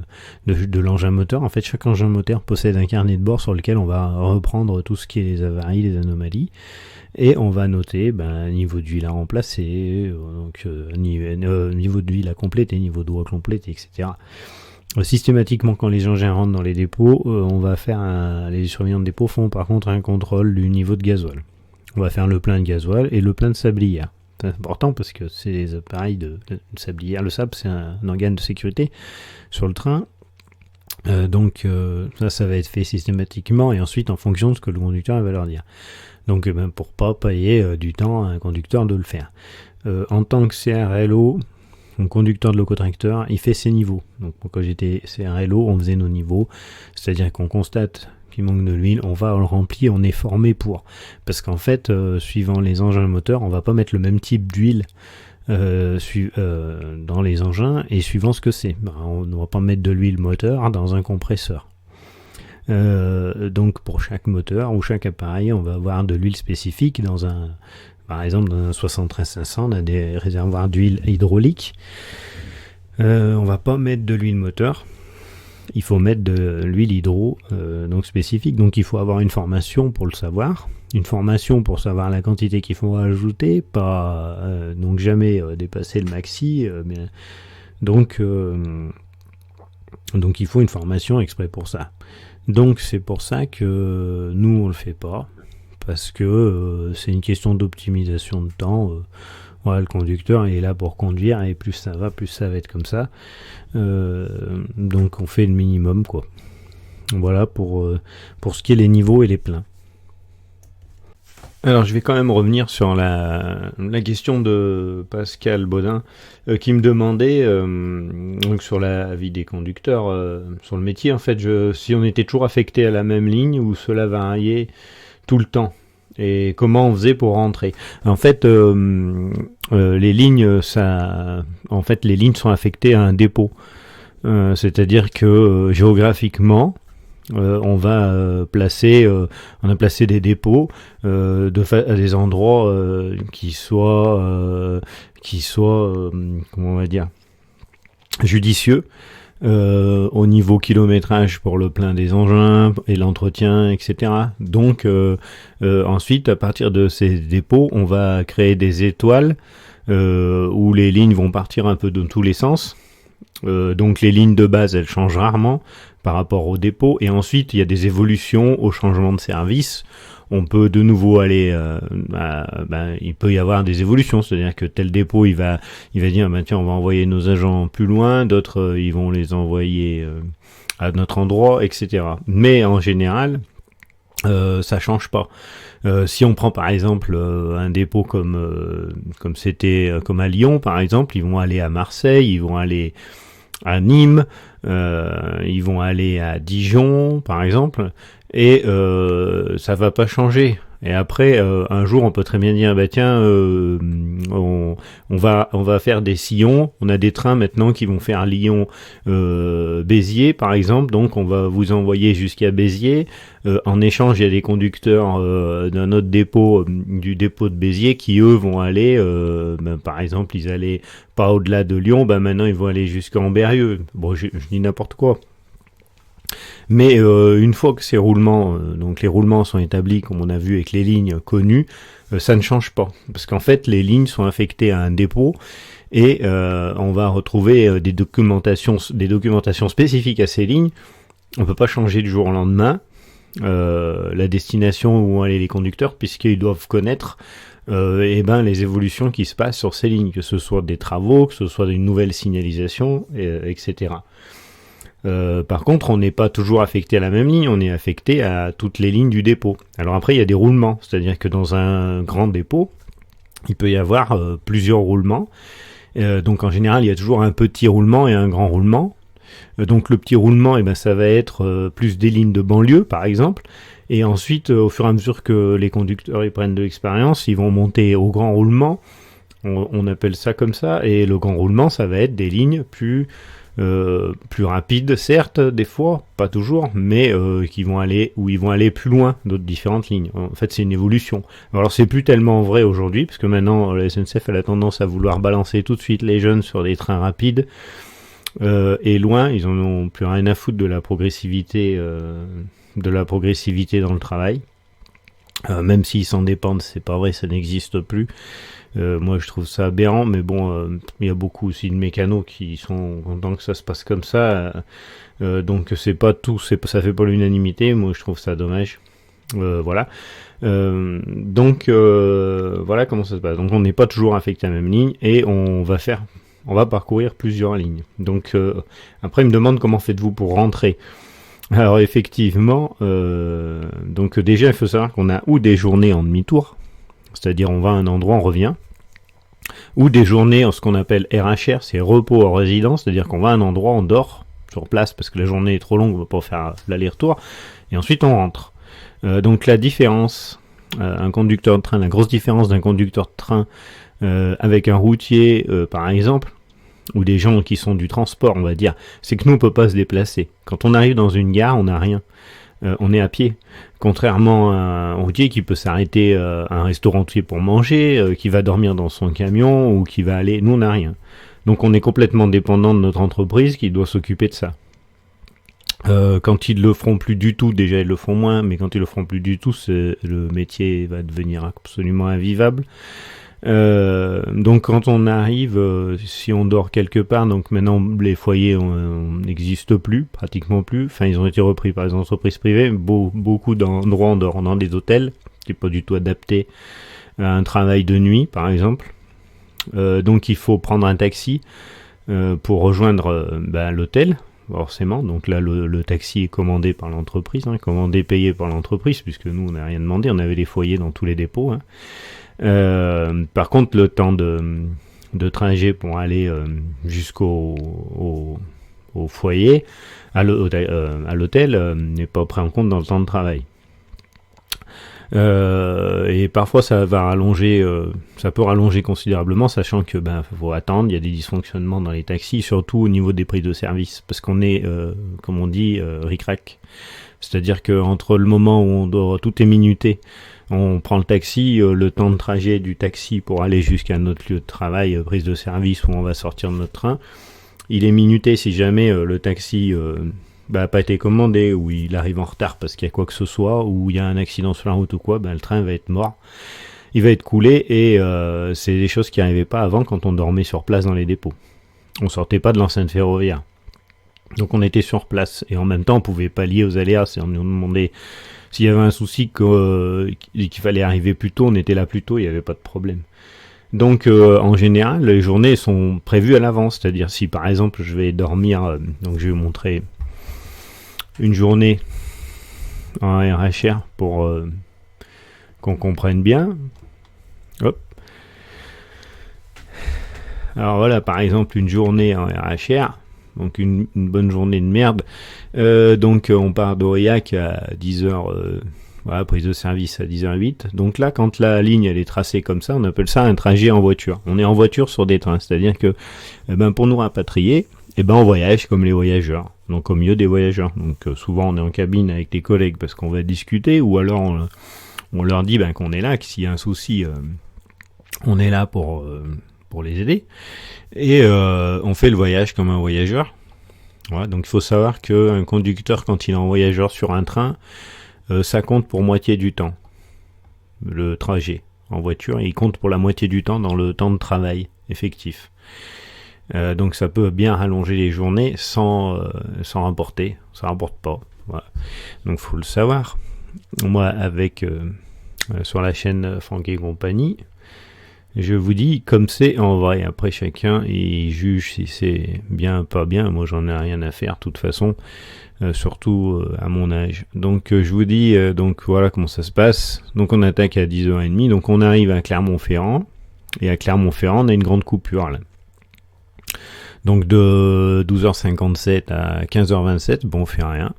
A: l'engin moteur. En fait, chaque engin moteur possède un carnet de bord sur lequel on va reprendre tout ce qui est les avaries, les anomalies, et on va noter niveau d'huile à remplacer, niveau d'huile à compléter, niveau d'eau à compléter, etc. Systématiquement, quand les engins rentrent dans les dépôts, on va faire les surveillants de dépôt font par contre un contrôle du niveau de gasoil. On va faire le plein de gasoil et le plein de sablière. C'est important parce que c'est les appareils de sablière. Le sable, c'est un organe de sécurité sur le train. Donc ça va être fait systématiquement et ensuite en fonction de ce que le conducteur va leur dire. Donc pour pas payer du temps à un conducteur de le faire. En tant que CRLO, un conducteur de locotracteur, il fait ses niveaux. Donc quand j'étais CRLO, on faisait nos niveaux. C'est-à-dire qu'on constate qu'il manque de l'huile, on va le remplir, on est formé pour. Parce qu'en fait, suivant les engins moteurs, on va pas mettre le même type d'huile dans les engins et suivant ce que c'est. On ne va pas mettre de l'huile moteur dans un compresseur. Donc pour chaque moteur ou chaque appareil, on va avoir de l'huile spécifique par exemple dans un 73-500, on a des réservoirs d'huile hydraulique. On va pas mettre de l'huile moteur. Il faut mettre de l'huile hydro donc spécifique, donc il faut avoir une formation pour le savoir, une formation pour savoir la quantité qu'il faut ajouter, pas donc jamais dépasser le maxi, donc il faut une formation exprès pour ça. Donc c'est pour ça que nous on le fait pas, parce que c'est une question d'optimisation de temps. Voilà, le conducteur est là pour conduire et plus ça va être comme ça. Donc on fait le minimum quoi. Voilà pour ce qui est les niveaux et les pleins. Alors je vais quand même revenir sur la question de Pascal Baudin qui me demandait donc sur la vie des conducteurs, sur le métier en fait, si on était toujours affecté à la même ligne ou cela variait tout le temps. Et comment on faisait pour rentrer. En fait, les lignes sont affectées à un dépôt. C'est-à-dire que géographiquement, on a placé des dépôts à des endroits qui soient comment on va dire, judicieux. Au niveau kilométrage pour le plein des engins et l'entretien, etc. Donc ensuite, à partir de ces dépôts, on va créer des étoiles où les lignes vont partir un peu dans tous les sens. Donc les lignes de base, elles changent rarement par rapport au dépôt. Et ensuite, il y a des évolutions au changement de service. On peut de nouveau aller, il peut y avoir des évolutions, c'est-à-dire que tel dépôt, il va dire, tiens, on va envoyer nos agents plus loin, d'autres, ils vont les envoyer à notre endroit, etc. Mais en général, ça change pas. Si on prend par exemple un dépôt comme à Lyon, par exemple, ils vont aller à Marseille, ils vont aller à Nîmes, ils vont aller à Dijon, par exemple. Et ça va pas changer. Et après, un jour, on peut très bien dire, on va faire des sillons. On a des trains maintenant qui vont faire Lyon, Béziers, par exemple. Donc, on va vous envoyer jusqu'à Béziers. En échange, il y a des conducteurs d'un autre dépôt, du dépôt de Béziers, qui eux vont aller, par exemple, ils allaient pas au-delà de Lyon. Maintenant, ils vont aller jusqu'à Ambérieu. Bon, je dis n'importe quoi. Mais une fois que ces roulements, donc les roulements sont établis, comme on a vu avec les lignes connues, ça ne change pas. Parce qu'en fait, les lignes sont affectées à un dépôt et on va retrouver des documentations spécifiques à ces lignes. On peut pas changer du jour au lendemain la destination où vont aller les conducteurs, puisqu'ils doivent connaître les évolutions qui se passent sur ces lignes, que ce soit des travaux, que ce soit une nouvelle signalisation, etc. Par contre, on n'est pas toujours affecté à la même ligne, on est affecté à toutes les lignes du dépôt. Alors après, il y a des roulements, c'est-à-dire que dans un grand dépôt, il peut y avoir plusieurs roulements. Donc en général, il y a toujours un petit roulement et un grand roulement. Donc le petit roulement, ça va être plus des lignes de banlieue, par exemple. Et ensuite, au fur et à mesure que les conducteurs ils prennent de l'expérience, ils vont monter au grand roulement. On appelle ça comme ça. Et le grand roulement, ça va être des lignes plus rapides, certes, des fois, pas toujours, mais ils vont aller plus loin d'autres différentes lignes. En fait, c'est une évolution. Alors, c'est plus tellement vrai aujourd'hui, parce que maintenant, la SNCF elle a tendance à vouloir balancer tout de suite les jeunes sur des trains rapides. Et loin, ils en ont plus rien à foutre de la progressivité dans le travail. Même s'ils s'en dépendent, c'est pas vrai, ça n'existe plus. Moi, je trouve ça aberrant, mais bon, il y a beaucoup aussi de mécanos qui sont contents que ça se passe comme ça. Donc, c'est pas tout, ça fait pas l'unanimité. Moi, je trouve ça dommage. Voilà. Voilà comment ça se passe. Donc, on n'est pas toujours affecté à la même ligne et on va parcourir plusieurs lignes. Donc, après, il me demande comment faites-vous pour rentrer. Alors, effectivement, donc déjà, il faut savoir qu'on a ou des journées en demi-tour, c'est-à-dire on va à un endroit, on revient, ou des journées en ce qu'on appelle RHR, c'est repos en résidence, c'est-à-dire qu'on va à un endroit, on dort sur place parce que la journée est trop longue, on ne va pas faire l'aller-retour, et ensuite on rentre. Donc la différence, un conducteur de train, la grosse différence d'un conducteur de train avec un routier, par exemple, ou des gens qui sont du transport, on va dire, c'est que nous on peut pas se déplacer. Quand on arrive dans une gare, on n'a rien. On est à pied. Contrairement à un routier qui peut s'arrêter à un restaurant pour manger, qui va dormir dans son camion ou qui va aller... Nous, on n'a rien. Donc on est complètement dépendant de notre entreprise qui doit s'occuper de ça. Quand ils le feront plus du tout, déjà ils le font moins, mais quand ils le feront plus du tout, le métier va devenir absolument invivable. Donc quand on arrive, si on dort quelque part, donc maintenant les foyers n'existent plus, pratiquement plus, enfin ils ont été repris par les entreprises privées, beaucoup d'endroits on dort dans des hôtels, qui n'est pas du tout adapté à un travail de nuit par exemple. Donc il faut prendre un taxi pour rejoindre l'hôtel, forcément. Donc là le taxi est commandé par l'entreprise, payé par l'entreprise, puisque nous on n'a rien demandé, on avait des foyers dans tous les dépôts. Par contre, le temps de trajet pour aller jusqu'au foyer, à l'hôtel, n'est pas pris en compte dans le temps de travail. Et parfois, ça peut rallonger considérablement, sachant que faut attendre. Il y a des dysfonctionnements dans les taxis, surtout au niveau des prix de service, parce qu'on est, comme on dit, ric-rac. C'est-à-dire que entre le moment où tout est minuté, on prend le taxi, le temps de trajet du taxi pour aller jusqu'à notre lieu de travail, prise de service où on va sortir de notre train, il est minuté si jamais le taxi n'a pas été commandé, ou il arrive en retard parce qu'il y a quoi que ce soit, ou il y a un accident sur la route ou quoi, le train va être mort, il va être coulé, et c'est des choses qui n'arrivaient pas avant quand on dormait sur place dans les dépôts. On sortait pas de l'enceinte ferroviaire. Donc on était sur place, et en même temps on pouvait pallier aux aléas, on nous demandait s'il y avait un souci qu'il fallait arriver plus tôt, on était là plus tôt, il n'y avait pas de problème. Donc en général, les journées sont prévues à l'avance, c'est-à-dire si par exemple je vais dormir, donc je vais vous montrer une journée en RHR pour qu'on comprenne bien. Hop. Alors voilà, par exemple une journée en RHR, donc une bonne journée de merde. Donc on part d'Aurillac à 10h, prise de service à 10h08. Donc là, quand la ligne elle est tracée comme ça, on appelle ça un trajet en voiture. On est en voiture sur des trains, c'est-à-dire que pour nous rapatrier, on voyage comme les voyageurs, donc au milieu des voyageurs. Donc souvent on est en cabine avec les collègues parce qu'on va discuter, ou alors on leur dit qu'on est là, que s'il y a un souci, on est là pour les aider. Et on fait le voyage comme un voyageur. Voilà, donc il faut savoir qu'un conducteur, quand il est en voyageur sur un train, ça compte pour moitié du temps. Le trajet en voiture, il compte pour la moitié du temps dans le temps de travail effectif. Donc ça peut bien rallonger les journées sans rapporter. Ça rapporte pas. Voilà. Donc faut le savoir. Moi, avec sur la chaîne Franck et compagnie, je vous dis comme c'est en vrai. Après, chacun il juge si c'est bien, pas bien. Moi, j'en ai rien à faire de toute façon, surtout à mon âge. Donc, je vous dis, donc voilà comment ça se passe. Donc, on attaque à 10h30. Donc, on arrive à Clermont-Ferrand. Et à Clermont-Ferrand, on a une grande coupure là. Donc de 12h57 à 15h27, bon, on fait rien.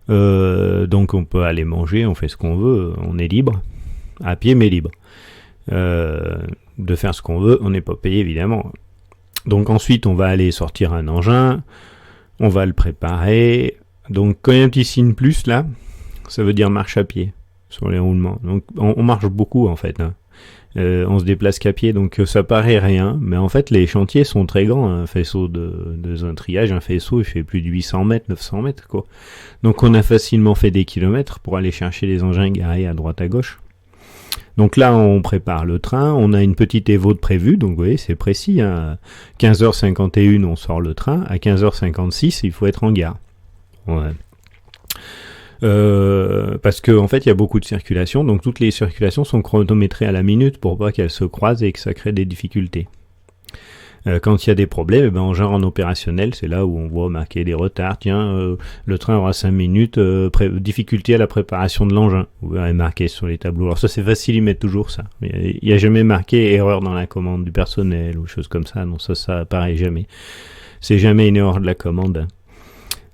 A: Donc on peut aller manger, on fait ce qu'on veut, on est libre, à pied mais libre. De faire ce qu'on veut, on n'est pas payé évidemment. Donc ensuite on va aller sortir un engin, on va le préparer. Donc quand il y a un petit signe plus là, ça veut dire marche à pied sur les roulements. Donc on marche beaucoup en fait, hein. On se déplace qu'à pied, donc ça paraît rien, mais en fait les chantiers sont très grands. Un faisceau de un triage, un faisceau il fait plus de 800 mètres, 900 mètres quoi. Donc on a facilement fait des kilomètres pour aller chercher les engins garés à droite à gauche. Donc là on prépare le train, on a une petite évo de prévu, donc vous voyez c'est précis, hein. À 15h51 on sort le train, à 15h56 il faut être en gare. Ouais. Parce que en fait il y a beaucoup de circulation, donc toutes les circulations sont chronométrées à la minute pour pas qu'elles se croisent et que ça crée des difficultés. Quand il y a des problèmes, en genre en opérationnel, c'est là où on voit marquer des retards. Tiens, le train aura 5 minutes, difficulté à la préparation de l'engin. Vous verrez marqué sur les tableaux. Alors ça c'est facile, ils mettent toujours ça. Il n'y a jamais marqué erreur dans la commande du personnel ou choses comme ça. Non, ça apparaît jamais. C'est jamais une erreur de la commande.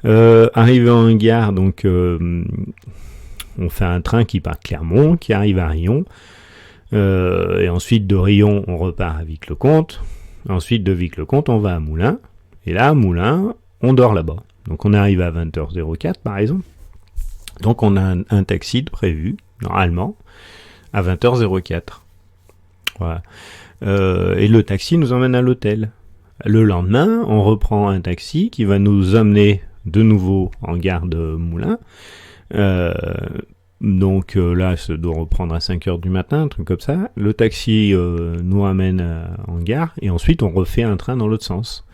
A: Arrivé en gare, donc on fait un train qui part de Clermont, qui arrive à Rion, et ensuite de Rion on repart à Vic-le-Comte, ensuite de Vic-le-Comte on va à Moulins, et là à Moulins on dort là-bas. Donc on arrive à 20h04 par exemple, donc on a un taxi de prévu, normalement, à 20h04. Voilà. Et le taxi nous emmène à l'hôtel. Le lendemain, on reprend un taxi qui va nous emmener de nouveau en gare de Moulins. Donc là, ça doit reprendre à 5h du matin, un truc comme ça. Le taxi nous ramène en gare et ensuite on refait un train dans l'autre sens.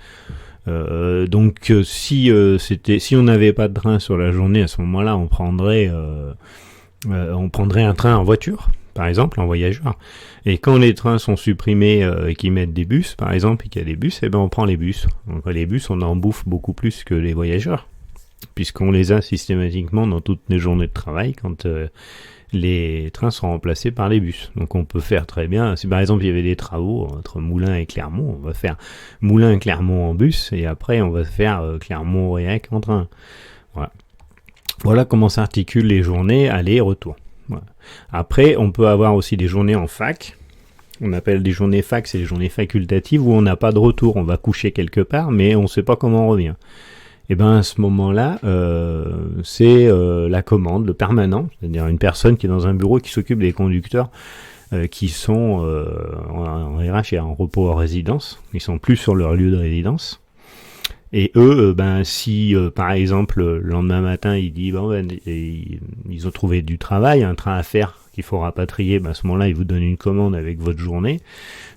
A: Donc si on n'avait pas de train sur la journée, à ce moment-là, on prendrait un train en voiture, par exemple, en voyageur. Et quand les trains sont supprimés et qu'ils mettent des bus, par exemple, et qu'il y a des bus, on prend les bus. Donc les bus, on en bouffe beaucoup plus que les voyageurs, puisqu'on les a systématiquement dans toutes les journées de travail quand les trains sont remplacés par les bus. Donc on peut faire très bien, si par exemple il y avait des travaux entre Moulins et Clermont, on va faire Moulins-Clermont en bus, et après on va faire Clermont-Aurillac en train. Voilà comment s'articulent les journées aller-retour. Voilà. Après, on peut avoir aussi des journées en fac. On appelle des journées fac, c'est des journées facultatives où on n'a pas de retour. On va coucher quelque part, mais on ne sait pas comment on revient. Et à ce moment-là, c'est la commande, le permanent, c'est-à-dire une personne qui est dans un bureau qui s'occupe des conducteurs qui sont en RH et en repos en résidence. Ils sont plus sur leur lieu de résidence. Et eux, si par exemple le lendemain matin il dit ils ont trouvé du travail, un train à faire qu'il faut rapatrier, à ce moment-là il vous donne une commande avec votre journée.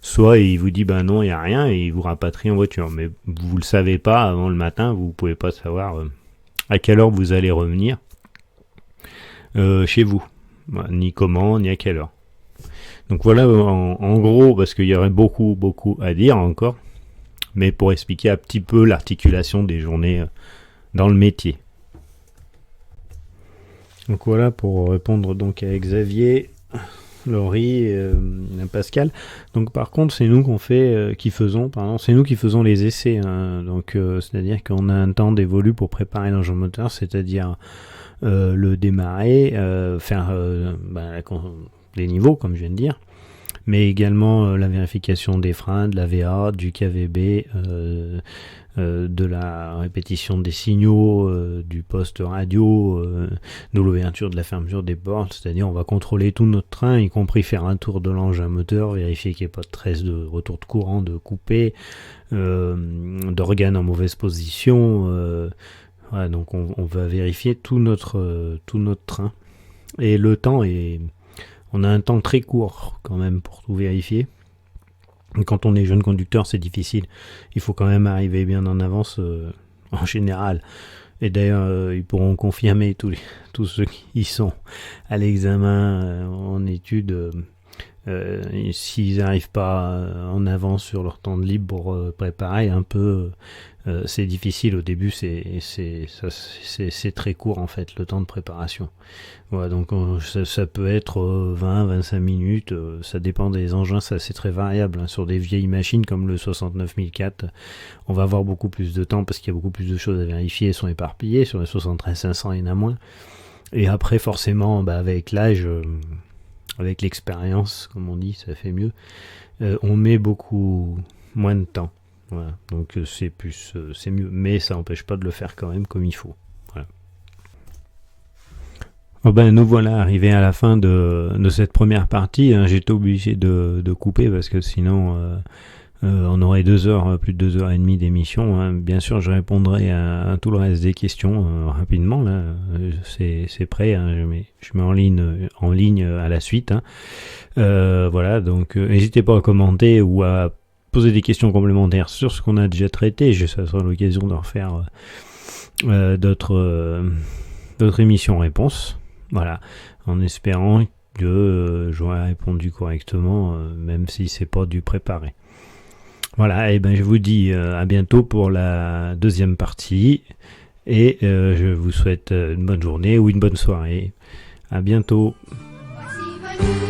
A: Soit il vous dit non, il y a rien et il vous rapatrie en voiture. Mais vous le savez pas avant le matin, vous pouvez pas savoir à quelle heure vous allez revenir chez vous, ni comment, ni à quelle heure. Donc voilà en gros, parce qu'il y aurait beaucoup à dire encore. Mais pour expliquer un petit peu l'articulation des journées dans le métier. Donc voilà pour répondre donc à Xavier, Laurie et Pascal. Donc par contre c'est nous c'est nous qui faisons les essais. Hein. Donc c'est-à-dire qu'on a un temps dévolu pour préparer l'engin moteur, c'est-à-dire le démarrer, faire les niveaux comme je viens de dire. Mais également la vérification des freins, de la VA, du KVB, de la répétition des signaux, du poste radio, de l'ouverture de la fermeture des portes, c'est-à-dire on va contrôler tout notre train, y compris faire un tour de l'engin moteur, vérifier qu'il n'y ait pas de traces de retour de courant, de coupé, d'organes en mauvaise position, voilà, donc on va vérifier tout notre train. Et le temps on a un temps très court quand même pour tout vérifier. Et quand on est jeune conducteur, c'est difficile. Il faut quand même arriver bien en avance en général. Et d'ailleurs, ils pourront confirmer tous ceux qui sont à l'examen en études Et s'ils n'arrivent pas en avance sur leur temps de libre pour préparer un peu, c'est difficile au début, c'est très court en fait le temps de préparation. Voilà, donc ça peut être 20-25 minutes, ça dépend des engins, ça c'est très variable. Hein. Sur des vieilles machines comme le 69004, on va avoir beaucoup plus de temps parce qu'il y a beaucoup plus de choses à vérifier, elles sont éparpillées. Sur les 73500, il y en a moins. Et après, forcément, avec l'âge, avec l'expérience, comme on dit, ça fait mieux. On met beaucoup moins de temps. Voilà. Donc c'est mieux. Mais ça n'empêche pas de le faire quand même comme il faut. Voilà. Oh nous voilà arrivés à la fin de cette première partie. Hein. J'étais obligé de couper parce que sinon on aurait 2 heures, plus de 2 heures et demie d'émission. Hein. Bien sûr, je répondrai à tout le reste des questions rapidement. Là, c'est prêt. Hein. Je mets en ligne à la suite. Hein. Voilà, donc n'hésitez pas à commenter ou à poser des questions complémentaires sur ce qu'on a déjà traité. Ça sera l'occasion de refaire d'autres émissions-réponses. Voilà, en espérant que j'aurai répondu correctement, même si c'est pas du préparé. Voilà, et je vous dis à bientôt pour la deuxième partie et je vous souhaite une bonne journée ou une bonne soirée. À bientôt. Voici venu